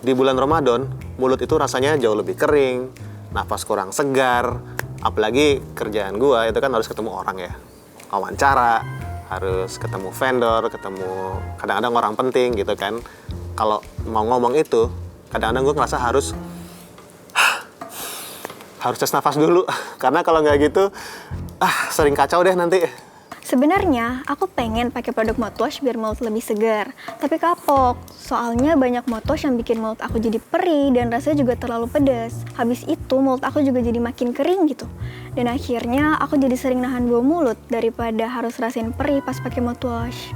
di bulan Ramadan, mulut itu rasanya jauh lebih kering, nafas kurang segar, apalagi kerjaan gua itu kan harus ketemu orang ya, wawancara, harus ketemu vendor, ketemu kadang-kadang orang penting gitu kan. Kalau mau ngomong itu, kadang-kadang gua ngerasa harus tes nafas dulu, karena kalau nggak gitu, sering kacau deh nanti. Sebenarnya aku pengen pakai produk mouthwash biar mulut lebih segar, tapi kapok. Soalnya banyak mouthwash yang bikin mulut aku jadi perih dan rasanya juga terlalu pedas. Habis itu mulut aku juga jadi makin kering gitu. Dan akhirnya aku jadi sering nahan bau mulut daripada harus rasain perih pas pakai mouthwash.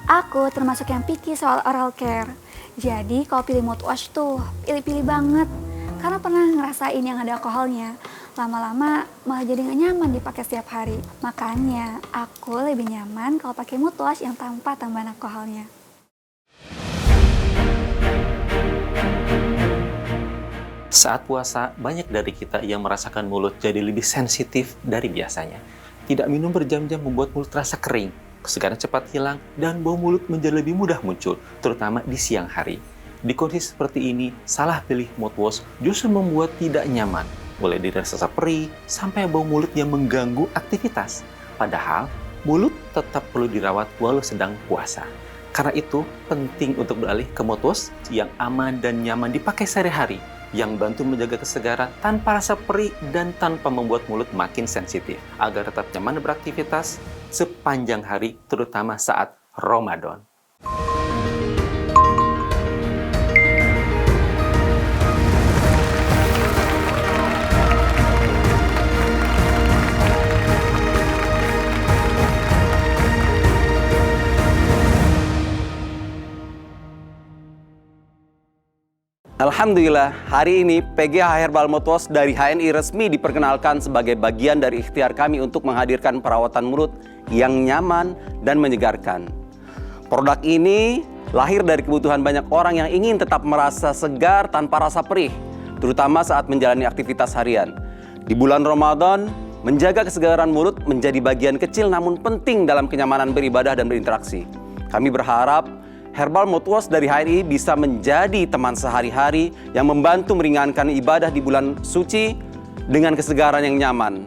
Aku termasuk yang picky soal oral care. Jadi kalau pilih mouthwash tuh pilih-pilih banget. Karena pernah ngerasain yang ada alkoholnya. Lama-lama malah jadi gak nyaman dipakai setiap hari. Makanya aku lebih nyaman kalau pakai mouthwash yang tanpa tambahan alkoholnya. Saat puasa, banyak dari kita yang merasakan mulut jadi lebih sensitif dari biasanya. Tidak minum berjam-jam membuat mulut terasa kering, kesegaran cepat hilang, dan bau mulut menjadi lebih mudah muncul, terutama di siang hari. Di kondisi seperti ini, salah pilih mouthwash justru membuat tidak nyaman, mulai dari rasa perih sampai bau mulut yang mengganggu aktivitas. Padahal, mulut tetap perlu dirawat walau sedang puasa. Karena itu, penting untuk beralih ke mouthwash yang aman dan nyaman dipakai sehari-hari, yang bantu menjaga kesegaran tanpa rasa perih dan tanpa membuat mulut makin sensitif, agar tetap nyaman beraktivitas sepanjang hari, terutama saat Ramadan. Alhamdulillah, hari ini PGH Herbal Mouthwash dari HNI resmi diperkenalkan sebagai bagian dari ikhtiar kami untuk menghadirkan perawatan mulut yang nyaman dan menyegarkan. Produk ini lahir dari kebutuhan banyak orang yang ingin tetap merasa segar tanpa rasa perih, terutama saat menjalani aktivitas harian. Di bulan Ramadan, menjaga kesegaran mulut menjadi bagian kecil namun penting dalam kenyamanan beribadah dan berinteraksi. Kami berharap Herbal Mouthwash dari HNI bisa menjadi teman sehari-hari yang membantu meringankan ibadah di bulan suci dengan kesegaran yang nyaman,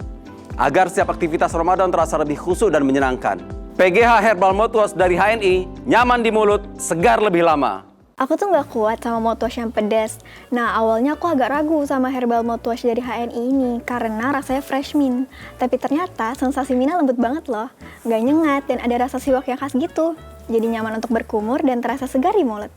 agar setiap aktivitas Ramadan terasa lebih khusyuk dan menyenangkan. PGH Herbal Mouthwash dari HNI, nyaman di mulut, segar lebih lama. Aku tuh nggak kuat sama mouthwash yang pedas. Nah, awalnya aku agak ragu sama herbal mouthwash dari HNI ini karena rasanya fresh mint. Tapi ternyata sensasi mintnya lembut banget loh. Nggak nyengat dan ada rasa siwak yang khas gitu. Jadi nyaman untuk berkumur dan terasa segar di mulut.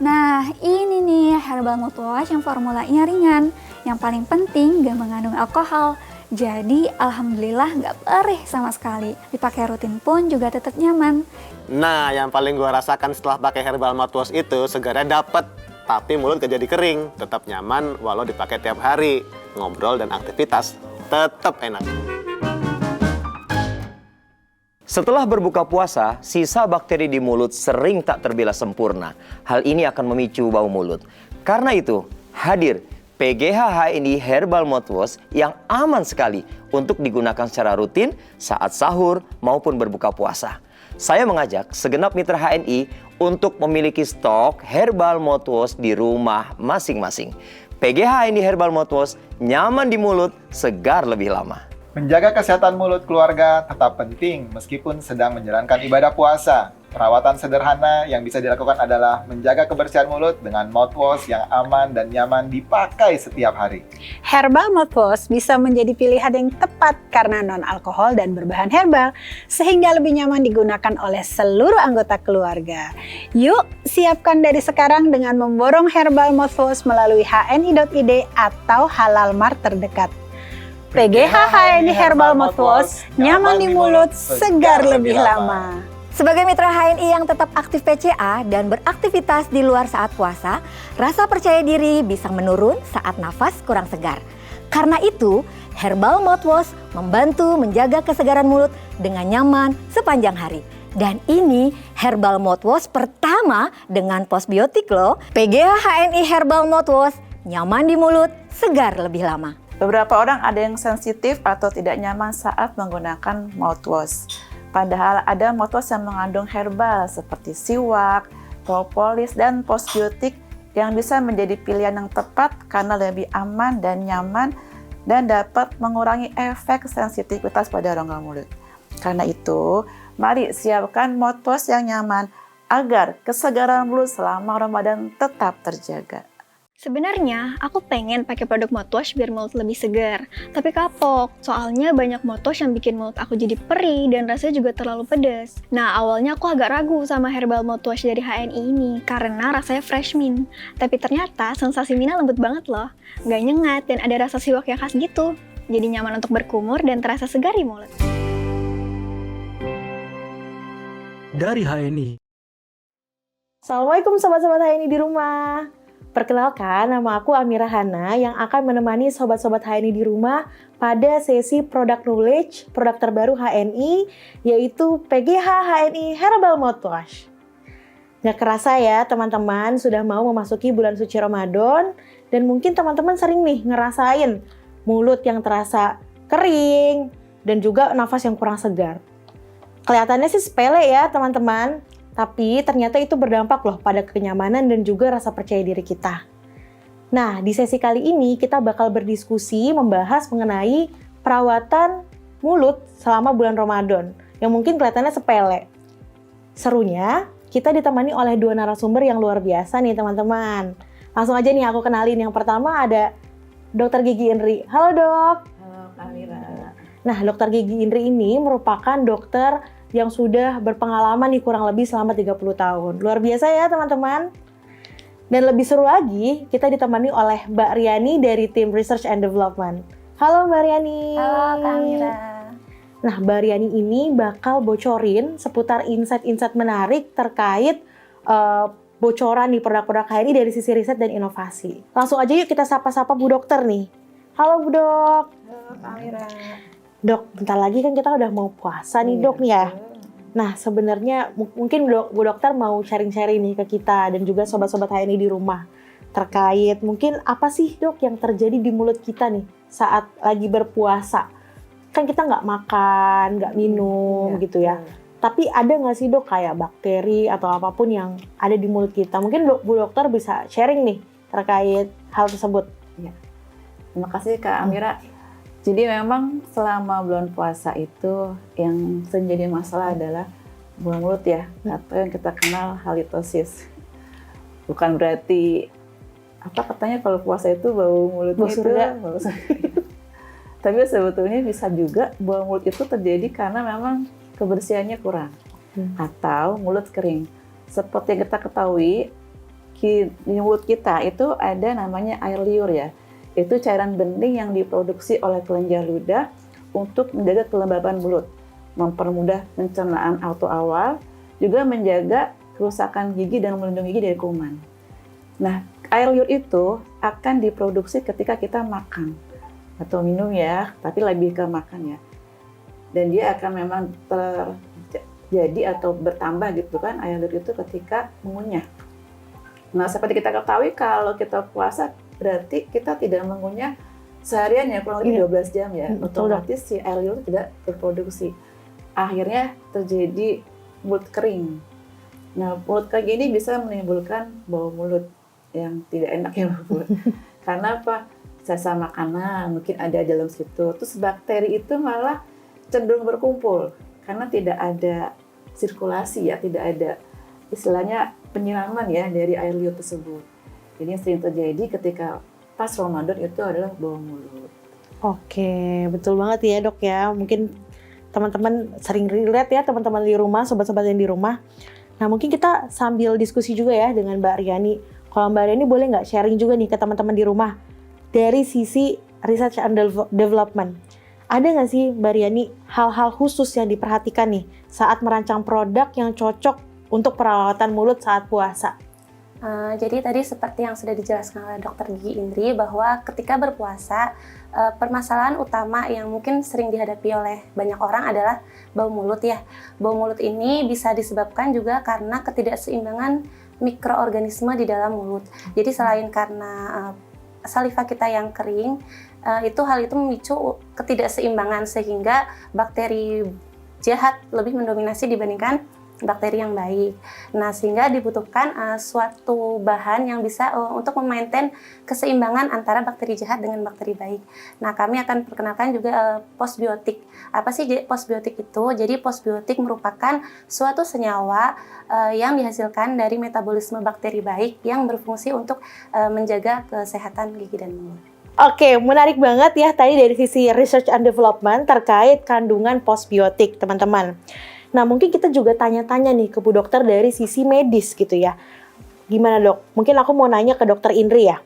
Nah, ini nih herbal mouthwash yang formulanya ringan. Yang paling penting gak mengandung alkohol. Jadi alhamdulillah gak perih sama sekali. Dipakai rutin pun juga tetap nyaman. Nah, yang paling gua rasakan setelah pakai herbal mouthwash itu segarnya dapet, tapi mulut gak jadi kering. Tetap nyaman walau dipakai tiap hari. Ngobrol dan aktivitas tetap enak. Setelah berbuka puasa, sisa bakteri di mulut sering tak terbela sempurna. Hal ini akan memicu bau mulut. Karena itu, hadir PGH HNI Herbal Mouthwash yang aman sekali untuk digunakan secara rutin saat sahur maupun berbuka puasa. Saya mengajak segenap mitra HNI untuk memiliki stok Herbal Mouthwash di rumah masing-masing. PGH HNI Herbal Mouthwash nyaman di mulut, segar lebih lama. Menjaga kesehatan mulut keluarga tetap penting meskipun sedang menjalankan ibadah puasa. Perawatan sederhana yang bisa dilakukan adalah menjaga kebersihan mulut dengan mouthwash yang aman dan nyaman dipakai setiap hari. Herbal mouthwash bisa menjadi pilihan yang tepat karena non-alkohol dan berbahan herbal, sehingga lebih nyaman digunakan oleh seluruh anggota keluarga. Yuk, siapkan dari sekarang dengan memborong herbal mouthwash melalui hni.id atau Halal Mart terdekat. PGH HNI Herbal Mouthwash, nyaman di mulut, segar lebih lama. Sebagai mitra HNI yang tetap aktif PCA dan beraktivitas di luar saat puasa, rasa percaya diri bisa menurun saat nafas kurang segar. Karena itu, Herbal Mouthwash membantu menjaga kesegaran mulut dengan nyaman sepanjang hari. Dan ini Herbal Mouthwash pertama dengan postbiotik loh. PGH HNI Herbal Mouthwash, nyaman di mulut, segar lebih lama. Beberapa orang ada yang sensitif atau tidak nyaman saat menggunakan mouthwash. Padahal ada mouthwash yang mengandung herbal seperti siwak, propolis, dan postbiotik yang bisa menjadi pilihan yang tepat karena lebih aman dan nyaman dan dapat mengurangi efek sensitivitas pada rongga mulut. Karena itu, mari siapkan mouthwash yang nyaman agar kesegaran mulut selama Ramadan tetap terjaga. Sebenarnya, aku pengen pakai produk mouthwash biar mulut lebih segar. Tapi kapok, soalnya banyak mouthwash yang bikin mulut aku jadi perih dan rasanya juga terlalu pedas. Nah, awalnya aku agak ragu sama herbal mouthwash dari HNI ini karena rasanya fresh mint. Tapi ternyata sensasi mintnya lembut banget loh. Nggak nyengat dan ada rasa siwak yang khas gitu. Jadi nyaman untuk berkumur dan terasa segar di mulut. Dari HNI. Assalamualaikum sobat-sobat HNI di rumah. Perkenalkan, nama aku Amira Hana yang akan menemani sobat-sobat HNI di rumah pada sesi Product Knowledge, produk terbaru HNI, yaitu PGH HNI Herbal Mouthwash. Nggak kerasa ya teman-teman, sudah mau memasuki bulan suci Ramadan, dan mungkin teman-teman sering nih ngerasain mulut yang terasa kering, dan juga nafas yang kurang segar. Kelihatannya sih sepele ya teman-teman, tapi ternyata itu berdampak loh pada kenyamanan dan juga rasa percaya diri kita. Nah, di sesi kali ini kita bakal berdiskusi membahas mengenai perawatan mulut selama bulan Ramadan, yang mungkin kelihatannya sepele. Serunya, kita ditemani oleh dua narasumber yang luar biasa nih teman-teman. Langsung aja nih aku kenalin. Yang pertama ada Dr. Gigi Indri. Halo dok. Halo Amira. Nah, Dr. Gigi Indri ini merupakan dokter yang sudah berpengalaman nih kurang lebih selama 30 tahun. Luar biasa ya teman-teman. Dan lebih seru lagi, kita ditemani oleh Mbak Riani dari tim Research and Development. Halo Mbak Riani. Halo Kak Amira. Nah, Mbak Riani ini bakal bocorin seputar insight-insight menarik terkait bocoran nih produk-produk HNI dari sisi riset dan inovasi. Langsung aja yuk kita sapa-sapa Bu Dokter nih. Halo Bu Dok. Halo Kak Amira. Dok, bentar lagi kan kita udah mau puasa nih dok nih ya. Nah sebenarnya mungkin Bu Dokter mau sharing-sharing nih ke kita dan juga sobat-sobat HNI di rumah. Terkait mungkin apa sih dok yang terjadi di mulut kita nih saat lagi berpuasa. Kan kita nggak makan, nggak minum gitu ya. Tapi ada nggak sih dok kayak bakteri atau apapun yang ada di mulut kita. Mungkin Bu Dokter bisa sharing nih terkait hal tersebut. Ya. Terima kasih Kak Amira. Jadi memang selama bulan puasa itu yang sering jadi masalah adalah bau mulut ya, atau yang kita kenal halitosis. Bukan berarti apa katanya kalau puasa itu bau mulutnya itu bau surga. Tapi sebetulnya bisa juga bau mulut itu terjadi karena memang kebersihannya kurang atau mulut kering. Seperti yang kita ketahui di mulut kita itu ada namanya air liur ya. Itu cairan bening yang diproduksi oleh kelenjar ludah untuk menjaga kelembaban mulut, mempermudah pencernaan auto awal, juga menjaga kerusakan gigi dan melindungi gigi dari kuman. Nah, air liur itu akan diproduksi ketika kita makan atau minum ya, tapi lebih ke makan ya. Dan dia akan memang terjadi atau bertambah gitu kan air liur itu ketika mengunyah. Nah, seperti kita ketahui kalau kita puasa berarti kita tidak mengunyah seharian ya kurang lebih 12 jam ya. Otomatis si air liur tidak terproduksi. Akhirnya terjadi mulut kering. Nah, mulut kering ini bisa menimbulkan bau mulut yang tidak enak ya mulut. Karena apa? Sisa makanan mungkin ada dalam situ. Terus bakteri itu malah cenderung berkumpul karena tidak ada sirkulasi ya, tidak ada istilahnya penyiraman ya dari air liur tersebut. Jadi yang sering terjadi ketika pas Ramadan itu adalah bau mulut. Oke, betul banget ya dok ya. Mungkin teman-teman sering relate ya teman-teman di rumah, sobat-sobat yang di rumah. Nah mungkin kita sambil diskusi juga ya dengan Mbak Riani. Kalau Mbak Riani boleh nggak sharing juga nih ke teman-teman di rumah dari sisi research and development. Ada nggak sih Mbak Riani hal-hal khusus yang diperhatikan nih saat merancang produk yang cocok untuk perawatan mulut saat puasa? Jadi tadi seperti yang sudah dijelaskan oleh Dr. Gigi Indri bahwa ketika berpuasa permasalahan utama yang mungkin sering dihadapi oleh banyak orang adalah bau mulut ya. Bau mulut ini bisa disebabkan juga karena ketidakseimbangan mikroorganisme di dalam mulut. Jadi selain karena saliva kita yang kering, hal itu memicu ketidakseimbangan sehingga bakteri jahat lebih mendominasi dibandingkan bakteri yang baik. Nah, sehingga dibutuhkan suatu bahan yang bisa untuk memaintain keseimbangan antara bakteri jahat dengan bakteri baik. Nah, kami akan perkenalkan juga postbiotik. Apa sih postbiotik itu? Jadi postbiotik merupakan suatu senyawa yang dihasilkan dari metabolisme bakteri baik yang berfungsi untuk menjaga kesehatan gigi dan mulut. Oke, menarik banget ya tadi dari sisi research and development terkait kandungan postbiotik, teman-teman. Nah, mungkin kita juga tanya-tanya nih ke Bu Dokter dari sisi medis gitu ya. Gimana dok? Mungkin aku mau nanya ke Dokter Indri ya.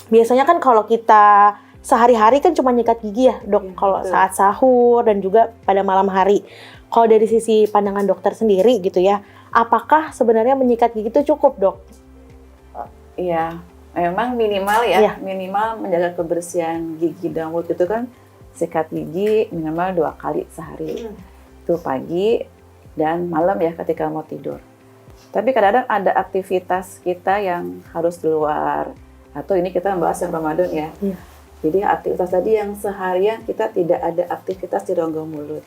Biasanya kan kalau kita sehari-hari kan cuma nyikat gigi ya dok, kalau saat sahur dan juga pada malam hari. Kalau dari sisi pandangan dokter sendiri gitu ya, apakah sebenarnya menyikat gigi itu cukup dok? Iya, memang minimal ya, minimal menjaga kebersihan gigi dan mulut itu kan sikat gigi minimal 2 kali sehari. Itu pagi dan malam ya ketika mau tidur. Tapi kadang-kadang ada aktivitas kita yang harus di luar, atau ini kita membahas yang Ramadan ya. Jadi aktivitas tadi yang seharian kita tidak ada aktivitas di rongga mulut.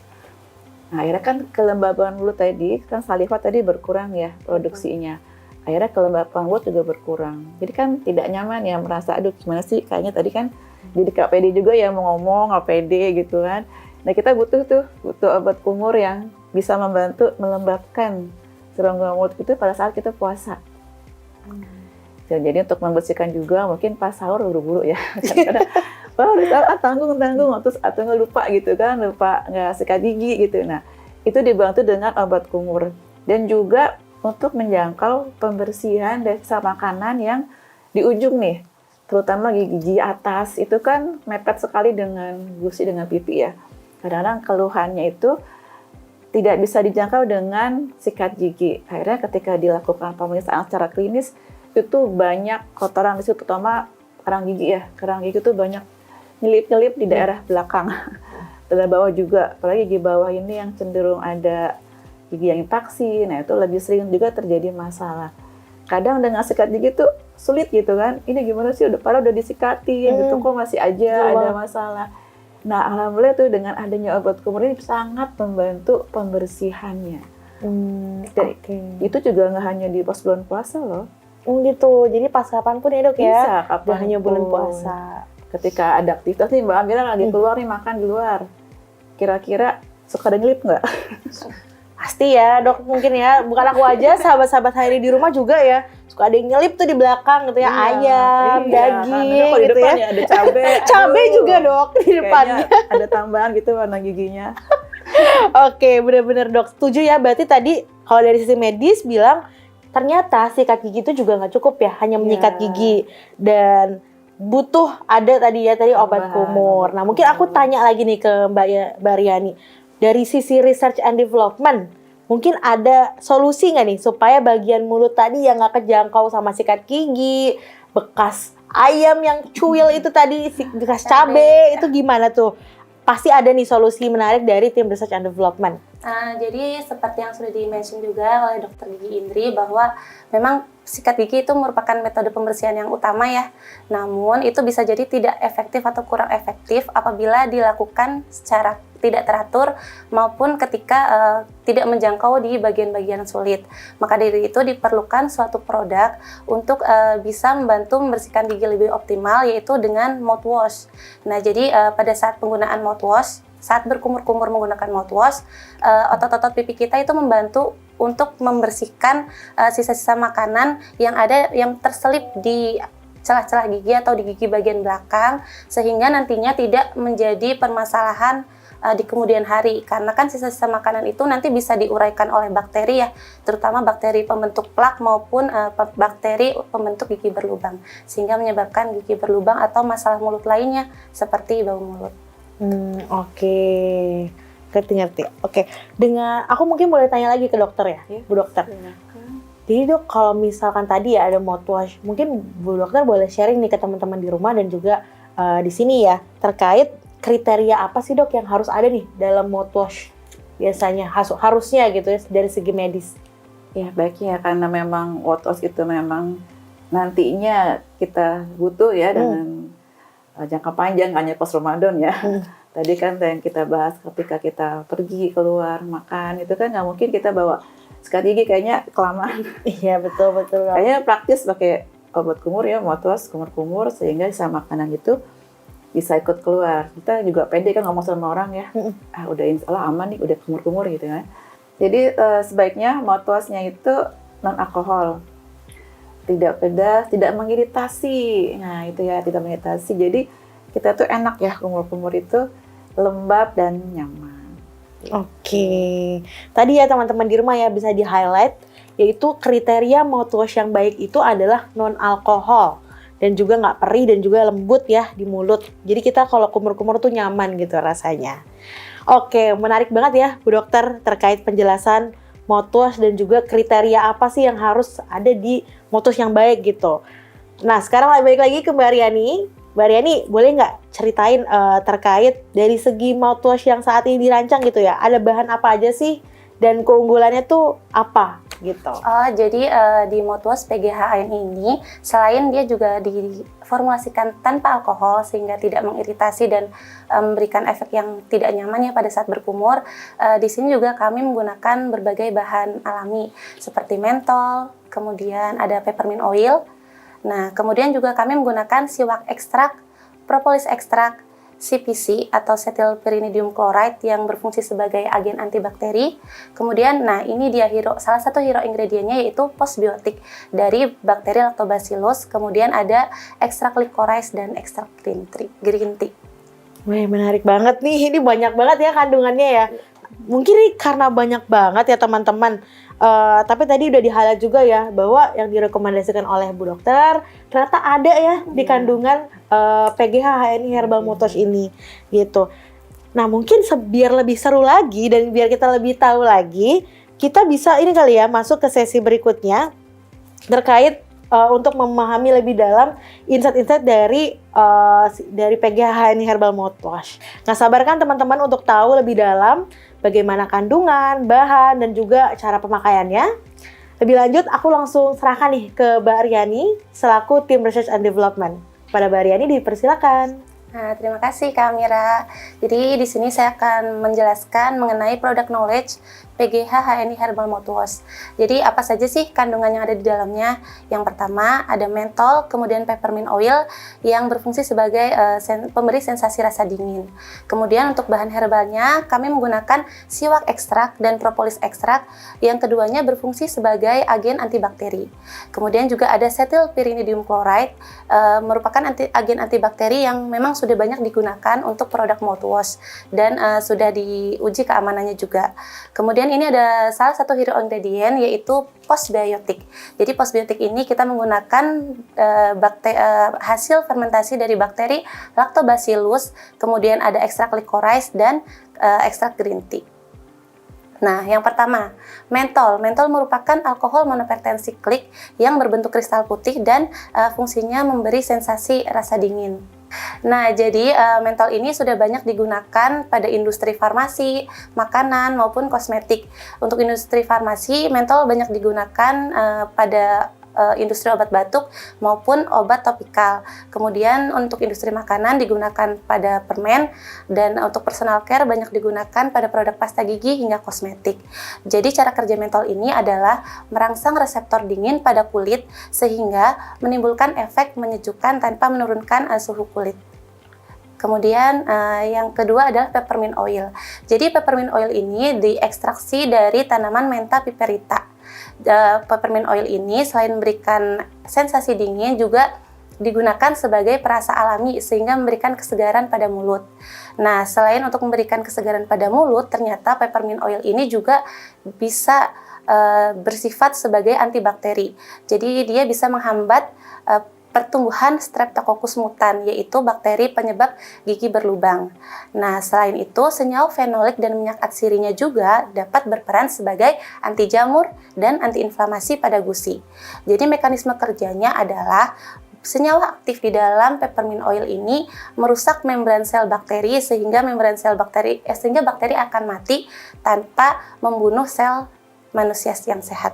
Nah, akhirnya kan kelembaban mulut tadi, kan saliva tadi berkurang ya produksinya. Akhirnya kelembapan mulut juga berkurang. Jadi kan tidak nyaman ya, merasa aduh gimana sih kayaknya tadi kan jadi gak pede juga ya mau ngomong, gak pede gitu kan. Nah, kita butuh obat kumur yang bisa membantu melembabkan rongga mulut itu pada saat kita puasa. Jadi untuk membersihkan juga mungkin pas sahur buru-buru ya. Kadang-kadang harus tanggung terus atau nggak lupa gitu kan, lupa nggak sikat gigi gitu. Nah, itu dibantu dengan obat kumur dan juga untuk menjangkau pembersihan dari sisa makanan yang di ujung nih, terutama gigi atas itu kan mepet sekali dengan gusi dengan pipi ya. Kadang-kadang keluhannya itu tidak bisa dijangkau dengan sikat gigi. Akhirnya ketika dilakukan pemeriksaan secara klinis itu banyak kotoran di situ, terutama kerang gigi ya. Kerang gigi itu banyak nyelip-nyelip di daerah belakang. Daerah bawah juga, apalagi gigi bawah ini yang cenderung ada gigi yang infeksi. Nah, itu lebih sering juga terjadi masalah. Kadang dengan sikat gigi tuh sulit gitu kan. Ini gimana sih padahal udah disikatin gitu kok masih aja ada masalah. Nah, alhamdulillah tuh dengan adanya obat kumur ini sangat membantu pembersihannya. Itu juga nggak hanya di pas bulan puasa loh. Gitu, jadi pas kapanpun ya dok ya? Bisa, kapan hanya bulan puasa. Ketika ada aktivitas nih Mbak Amira lagi keluar nih makan di luar. Kira-kira suka ada nyelip nggak? Pasti ya dok, mungkin ya. Bukan aku aja, sahabat-sahabat Hairi di rumah juga ya. Suka ada yang nyelip tuh di belakang gitu ya, ayam, daging di gitu depan ya. Ada cabai. Cabai juga dok di depannya. Ada tambahan gitu warna giginya. Oke, benar-benar dok. Setuju ya, berarti tadi kalau dari sisi medis bilang ternyata sikat gigi itu juga nggak cukup ya, hanya menyikat gigi dan butuh ada tadi obat kumur. Nah, mungkin aku tanya lagi nih ke Mbak Riani. Dari sisi research and development, mungkin ada solusi nggak nih supaya bagian mulut tadi yang nggak kejangkau sama sikat gigi, bekas ayam yang cuil itu tadi, bekas cabai, itu gimana tuh? Pasti ada nih solusi menarik dari tim research and development. Jadi seperti yang sudah di-mention juga oleh Dr. Gigi Indri bahwa memang sikat gigi itu merupakan metode pembersihan yang utama ya. Namun itu bisa jadi tidak efektif atau kurang efektif apabila dilakukan secara tidak teratur maupun ketika tidak menjangkau di bagian-bagian sulit. Maka dari itu diperlukan suatu produk untuk bisa membantu membersihkan gigi lebih optimal, yaitu dengan mouthwash. Nah, jadi pada saat penggunaan mouthwash, saat berkumur-kumur menggunakan mouthwash, otot-otot pipi kita itu membantu untuk membersihkan sisa-sisa makanan yang terselip di celah-celah gigi atau di gigi bagian belakang, sehingga nantinya tidak menjadi permasalahan di kemudian hari, karena kan sisa-sisa makanan itu nanti bisa diuraikan oleh bakteri ya, terutama bakteri pembentuk plak maupun bakteri pembentuk gigi berlubang, sehingga menyebabkan gigi berlubang atau masalah mulut lainnya seperti bau mulut. Oke. Ngerti. Oke. Dengan aku mungkin boleh tanya lagi ke dokter ya, Bu Dokter. Jadi dok, kalau misalkan tadi ya ada mouthwash, mungkin Bu Dokter boleh sharing nih ke teman-teman di rumah dan juga di sini ya, terkait kriteria apa sih dok yang harus ada nih dalam mouthwash biasanya harusnya gitu ya dari segi medis? Ya baiknya karena memang mouthwash itu memang nantinya kita butuh ya dengan jangka panjang, hanya pas Ramadan ya. Tadi kan yang kita bahas ketika kita pergi keluar makan itu kan nggak mungkin kita bawa sikat gigi kayaknya kelamaan. Iya, betul. Kayaknya praktis pakai obat kumur ya, mouthwash kumur-kumur, sehingga sisa makanan itu bisa ikut keluar. Kita juga pede kan ngomong sama orang ya, udah insya Allah aman nih, udah kumur-kumur gitu ya. Jadi sebaiknya mouthwashnya itu non-alkohol, tidak pedas, tidak mengiritasi. Nah itu ya, tidak mengiritasi. Jadi kita tuh enak ya, kumur-kumur itu lembab dan nyaman. Oke, tadi ya teman-teman di rumah ya bisa di-highlight, yaitu kriteria mouthwash yang baik itu adalah non-alkohol dan juga nggak perih dan juga lembut ya di mulut. Jadi kita kalau kumur-kumur tuh nyaman gitu rasanya. Oke, menarik banget ya Bu Dokter terkait penjelasan mouthwash dan juga kriteria apa sih yang harus ada di mouthwash yang baik gitu. Nah sekarang balik lagi ke Mbak Aryani. Mbak Aryani, boleh nggak ceritain terkait dari segi mouthwash yang saat ini dirancang gitu ya? Ada bahan apa aja sih? Dan keunggulannya tuh apa gitu? Jadi di mouthwash PGHN ini, selain dia juga diformulasikan tanpa alkohol sehingga tidak mengiritasi dan memberikan efek yang tidak nyaman ya pada saat berkumur, di sini juga kami menggunakan berbagai bahan alami seperti mentol, kemudian ada peppermint oil. Nah, kemudian juga kami menggunakan siwak ekstrak, propolis ekstrak, CPC atau Cetylpyridinium chloride yang berfungsi sebagai agen antibakteri. Kemudian, nah ini dia salah satu hero ingredientnya yaitu postbiotik dari bakteri Lactobacillus. Kemudian ada ekstrak licorice dan ekstrak green tea. Wih, menarik banget nih. Ini banyak banget ya kandungannya ya. Mungkin nih karena banyak banget ya teman-teman. Tapi tadi udah di-highlight juga ya bahwa yang direkomendasikan oleh Bu Dokter ternyata ada ya di kandungan PGH HNI Herbal Mouthwash ini gitu. Nah mungkin biar lebih seru lagi dan biar kita lebih tahu lagi, kita bisa ini kali ya masuk ke sesi berikutnya terkait untuk memahami lebih dalam insight-insight dari PGH HNI Herbal Mouthwash. Nah sabar kan teman-teman untuk tahu lebih dalam bagaimana kandungan, bahan, dan juga cara pemakaiannya. Lebih lanjut, aku langsung serahkan nih ke Mbak Aryani selaku Tim Research and Development. Pada Mbak Aryani dipersilakan. Nah, terima kasih Kak Amira. Jadi di sini saya akan menjelaskan mengenai product knowledge PGH HNI Herbal Mouthwash. Jadi apa saja sih kandungan yang ada di dalamnya? Yang pertama ada mentol, kemudian peppermint oil yang berfungsi sebagai pemberi sensasi rasa dingin. Kemudian untuk bahan herbalnya kami menggunakan siwak ekstrak dan propolis ekstrak yang keduanya berfungsi sebagai agen antibakteri. Kemudian juga ada Cetylpyridinium chloride merupakan agen antibakteri yang memang sudah banyak digunakan untuk produk mouthwash dan sudah diuji keamanannya juga. Kemudian ini ada salah satu hero ingredient yaitu postbiotik. Jadi postbiotik ini kita menggunakan hasil fermentasi dari bakteri Lactobacillus, kemudian ada ekstrak licorice dan ekstrak green tea. Nah, yang pertama, mentol. Mentol merupakan alkohol monopertensiklik yang berbentuk kristal putih dan fungsinya memberi sensasi rasa dingin. Nah, jadi mentol ini sudah banyak digunakan pada industri farmasi, makanan, maupun kosmetik. Untuk industri farmasi, mentol banyak digunakan pada industri obat batuk maupun obat topikal. Kemudian untuk industri makanan digunakan pada permen, dan untuk personal care banyak digunakan pada produk pasta gigi hingga kosmetik. Jadi cara kerja mentol ini adalah merangsang reseptor dingin pada kulit sehingga menimbulkan efek menyejukkan tanpa menurunkan suhu kulit. Kemudian yang kedua adalah peppermint oil. Jadi peppermint oil ini diekstraksi dari tanaman Mentha piperita. Peppermint oil ini selain memberikan sensasi dingin juga digunakan sebagai perasa alami sehingga memberikan kesegaran pada mulut. Nah, selain untuk memberikan kesegaran pada mulut, ternyata peppermint oil ini juga bisa bersifat sebagai antibakteri. Jadi dia bisa menghambat pertumbuhan Streptococcus mutan, yaitu bakteri penyebab gigi berlubang. Nah, selain itu, senyawa fenolik dan minyak atsirinya juga dapat berperan sebagai anti jamur dan antiinflamasi pada gusi. Jadi mekanisme kerjanya adalah senyawa aktif di dalam peppermint oil ini merusak membran sel bakteri sehingga bakteri akan mati tanpa membunuh sel manusia yang sehat.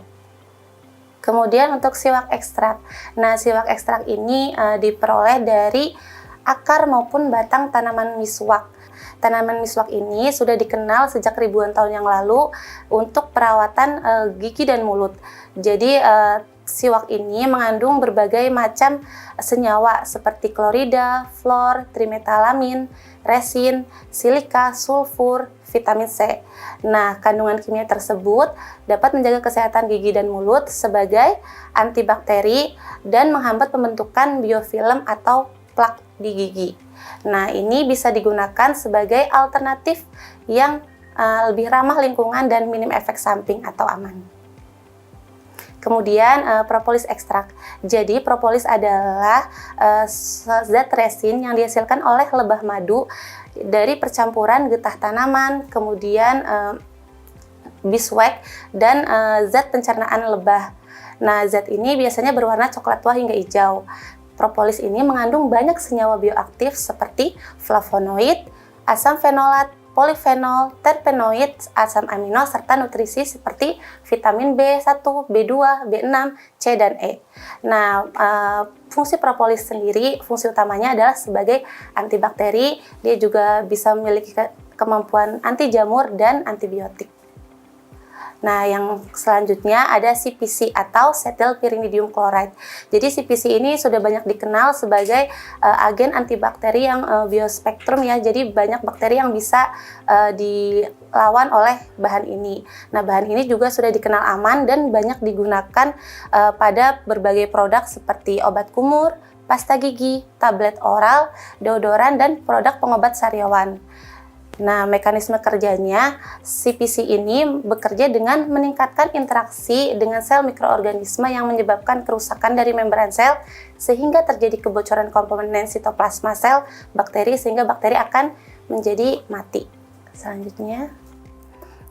Kemudian untuk siwak ekstrak. Nah, siwak ekstrak ini diperoleh dari akar maupun batang tanaman miswak. tanaman miswak ini sudah dikenal sejak ribuan tahun yang lalu untuk perawatan gigi dan mulut. Jadi siwak ini mengandung berbagai macam senyawa seperti klorida, fluor, trimetalamin, resin, silika, sulfur, vitamin C. Nah, kandungan kimia tersebut dapat menjaga kesehatan gigi dan mulut sebagai antibakteri dan menghambat pembentukan biofilm atau plak di gigi. Nah, ini bisa digunakan sebagai alternatif yang lebih ramah lingkungan dan minim efek samping atau aman. Kemudian propolis ekstrak. Jadi propolis adalah zat resin yang dihasilkan oleh lebah madu dari percampuran getah tanaman, kemudian beeswax dan zat pencernaan lebah. Nah, zat ini biasanya berwarna coklat tua hingga hijau. Propolis ini mengandung banyak senyawa bioaktif seperti flavonoid, asam fenolat, polifenol, terpenoid, asam amino, serta nutrisi seperti vitamin B1, B2, B6, C, dan E. Nah, fungsi propolis sendiri, fungsi utamanya adalah sebagai antibakteri. Dia juga bisa memiliki kemampuan anti jamur dan antibiotik. Nah, yang selanjutnya ada CPC atau Cetylpyridinium chloride. Jadi CPC ini sudah banyak dikenal sebagai agen antibakteri yang biospektrum ya. Jadi banyak bakteri yang bisa dilawan oleh bahan ini. Nah, bahan ini juga sudah dikenal aman dan banyak digunakan pada berbagai produk seperti obat kumur, pasta gigi, tablet oral, deodoran, dan produk pengobat sariawan. Nah, mekanisme kerjanya, CPC ini bekerja dengan meningkatkan interaksi dengan sel mikroorganisme yang menyebabkan kerusakan dari membran sel sehingga terjadi kebocoran komponen sitoplasma sel bakteri sehingga bakteri akan menjadi mati. Selanjutnya.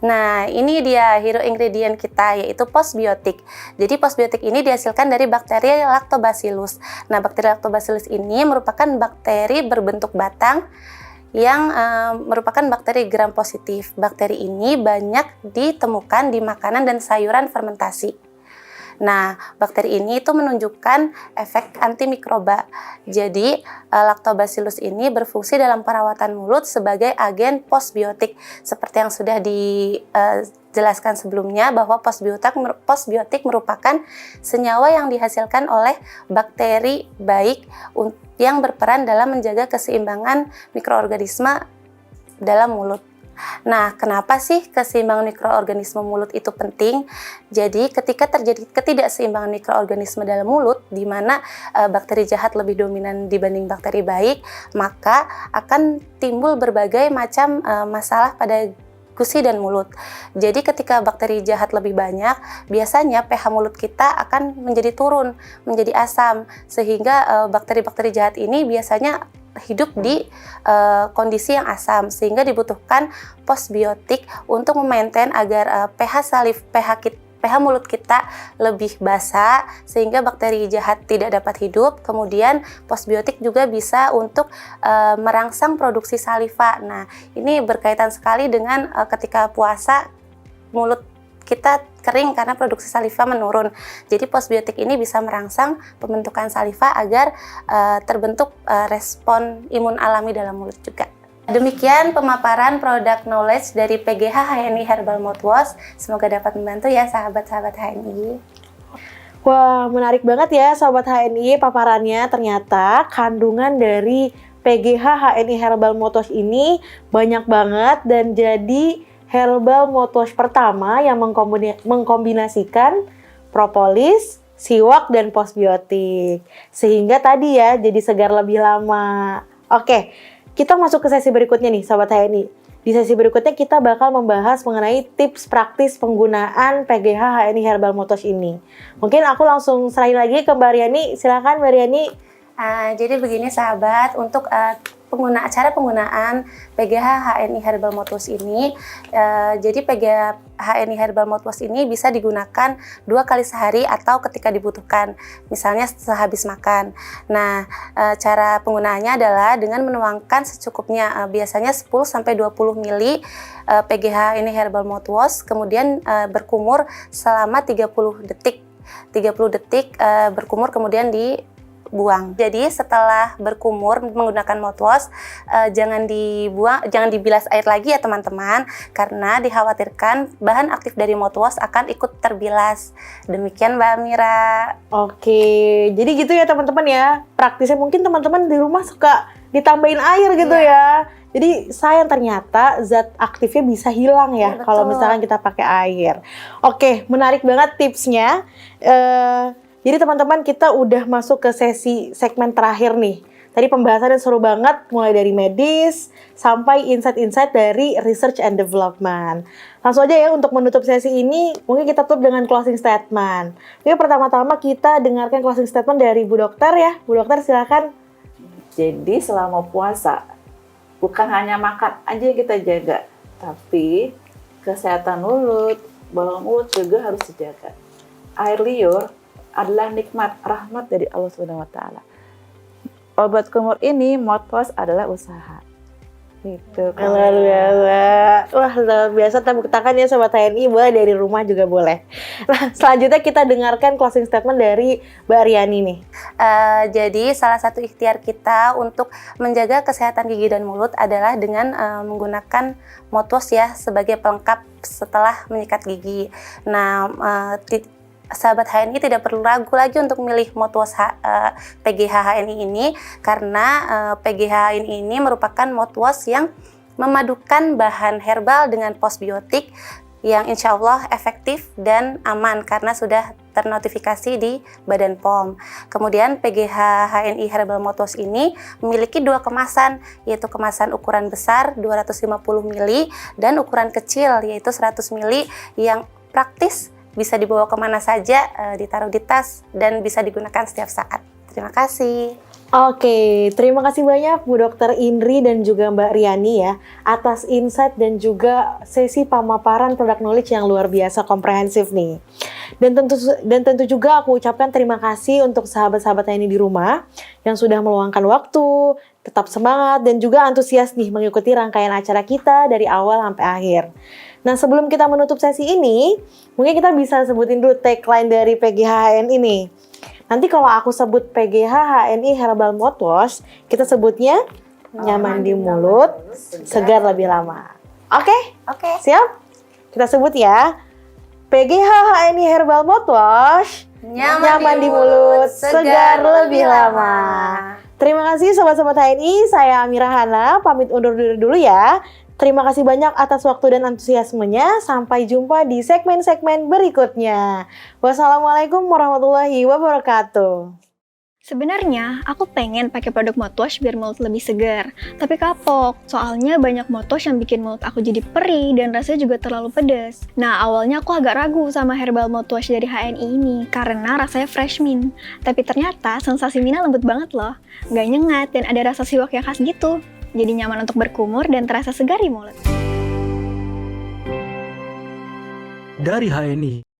Nah, ini dia hero ingredient kita, yaitu postbiotik. Jadi postbiotik ini dihasilkan dari bakteri Lactobacillus. Nah, bakteri Lactobacillus ini merupakan bakteri berbentuk batang yang merupakan bakteri gram positif. Bakteri ini banyak ditemukan di makanan dan sayuran fermentasi. Nah, bakteri ini itu menunjukkan efek antimikroba. Jadi, Lactobacillus ini berfungsi dalam perawatan mulut sebagai agen postbiotik. Seperti yang sudah dijelaskan sebelumnya bahwa postbiotik merupakan senyawa yang dihasilkan oleh bakteri baik yang berperan dalam menjaga keseimbangan mikroorganisme dalam mulut. Nah, kenapa sih keseimbangan mikroorganisme mulut itu penting? Jadi, ketika terjadi ketidakseimbangan mikroorganisme dalam mulut, di mana bakteri jahat lebih dominan dibanding bakteri baik, maka akan timbul berbagai macam masalah pada gusi dan mulut. Jadi ketika bakteri jahat lebih banyak, biasanya pH mulut kita akan menjadi turun, menjadi asam, sehingga bakteri-bakteri jahat ini biasanya hidup di kondisi yang asam, sehingga dibutuhkan postbiotik untuk memaintain agar pH mulut kita lebih basah sehingga bakteri jahat tidak dapat hidup. Kemudian postbiotik juga bisa untuk merangsang produksi saliva. Nah, ini berkaitan sekali dengan ketika puasa mulut kita kering karena produksi saliva menurun. Jadi postbiotik ini bisa merangsang pembentukan saliva agar terbentuk respon imun alami dalam mulut juga. Demikian pemaparan produk knowledge dari PGH HNI Herbal Mouthwash. Semoga dapat membantu ya sahabat-sahabat HNI. Wah, menarik banget ya Sobat HNI paparannya. Ternyata kandungan dari PGH HNI Herbal Mouthwash ini banyak banget dan jadi herbal mouthwash pertama yang mengkombinasikan propolis, siwak, dan postbiotik. Sehingga tadi ya jadi segar lebih lama. Oke, kita masuk ke sesi berikutnya nih Sobat HNI. Di sesi berikutnya kita bakal membahas mengenai tips praktis penggunaan PGH HNI Herbal Mouthwash ini. Mungkin aku langsung serahin lagi ke Mbak Riani. Silakan Mbak Riani. Jadi begini sahabat, untuk cara penggunaan PGH HNI Herbal Mouthwash ini, jadi PGH HNI Herbal Mouthwash ini bisa digunakan 2 kali sehari atau ketika dibutuhkan, misalnya sehabis makan. Nah, cara penggunaannya adalah dengan menuangkan secukupnya, biasanya 10-20 ml PGH HNI Herbal Mouthwash, kemudian berkumur selama 30 detik berkumur, kemudian buang. Jadi setelah berkumur menggunakan mouthwash, jangan dibilas air lagi ya teman-teman, karena dikhawatirkan bahan aktif dari mouthwash akan ikut terbilas. Demikian Mbak Amira. Oke, jadi gitu ya teman-teman ya. Praktisnya mungkin teman-teman di rumah suka ditambahin air gitu ya. Jadi sayang ternyata zat aktifnya bisa hilang ya kalau misalkan kita pakai air. Oke, menarik banget tipsnya. Jadi teman-teman kita udah masuk ke sesi segmen terakhir nih. Tadi pembahasannya seru banget, mulai dari medis sampai insight-insight dari research and development. Langsung aja ya untuk menutup sesi ini, mungkin kita tutup dengan closing statement. Jadi pertama-tama kita dengarkan closing statement dari Bu Dokter ya. Bu Dokter silakan. Jadi selama puasa, bukan hanya makan aja yang kita jaga, tapi kesehatan mulut, bau mulut juga harus dijaga. Air liur adalah nikmat, rahmat dari Allah Subhanahu wa Ta'ala. Obat kumur ini, mouthwash adalah usaha. Gitu. Luar biasa. Wah, luar biasa. Tepuk tangan ya Sobat HNI, boleh dari rumah juga boleh. Nah, selanjutnya kita dengarkan closing statement dari Mbak Riani nih. Jadi salah satu ikhtiar kita untuk menjaga kesehatan gigi dan mulut adalah dengan menggunakan mouthwash ya sebagai pelengkap setelah menyikat gigi. Nah, sahabat HNI tidak perlu ragu lagi untuk memilih mouthwash PGH HNI ini, karena PGH HNI ini merupakan mouthwash yang memadukan bahan herbal dengan postbiotik yang insya Allah efektif dan aman karena sudah ternotifikasi di Badan POM. Kemudian PGH HNI Herbal Mouthwash ini memiliki 2 kemasan, yaitu kemasan ukuran besar 250 ml dan ukuran kecil yaitu 100 ml yang praktis, bisa dibawa kemana saja, ditaruh di tas, dan bisa digunakan setiap saat. Terima kasih. Oke, terima kasih banyak Bu Dokter Indri dan juga Mbak Riani ya atas insight dan juga sesi pemaparan produk knowledge yang luar biasa komprehensif nih. Dan tentu juga aku ucapkan terima kasih untuk sahabat-sahabat ini di rumah yang sudah meluangkan waktu, tetap semangat dan juga antusias nih mengikuti rangkaian acara kita dari awal sampai akhir. Nah, sebelum kita menutup sesi ini, mungkin kita bisa sebutin dulu tagline dari PGH HNI nih. Nanti kalau aku sebut PGH HNI Herbal Mouthwash, kita sebutnya nyaman di mulut, segar lebih lama. Oke? Siap? Kita sebut ya. PGH HNI Herbal Mouthwash, nyaman di mulut, segar lebih lama. Terima kasih sobat-sobat HNI, saya Amira Hana, pamit undur diri dulu ya. Terima kasih banyak atas waktu dan antusiasmenya. Sampai jumpa di segmen-segmen berikutnya. Wassalamualaikum warahmatullahi wabarakatuh. Sebenarnya aku pengen pakai produk mouthwash biar mulut lebih segar, tapi kapok. Soalnya banyak mouthwash yang bikin mulut aku jadi perih dan rasanya juga terlalu pedas. Nah, awalnya aku agak ragu sama herbal mouthwash dari HNI ini karena rasanya fresh mint. Tapi ternyata sensasi mintnya lembut banget loh, nggak nyengat dan ada rasa siwak yang khas gitu. Jadi nyaman untuk berkumur dan terasa segar di mulut. Dari HNI.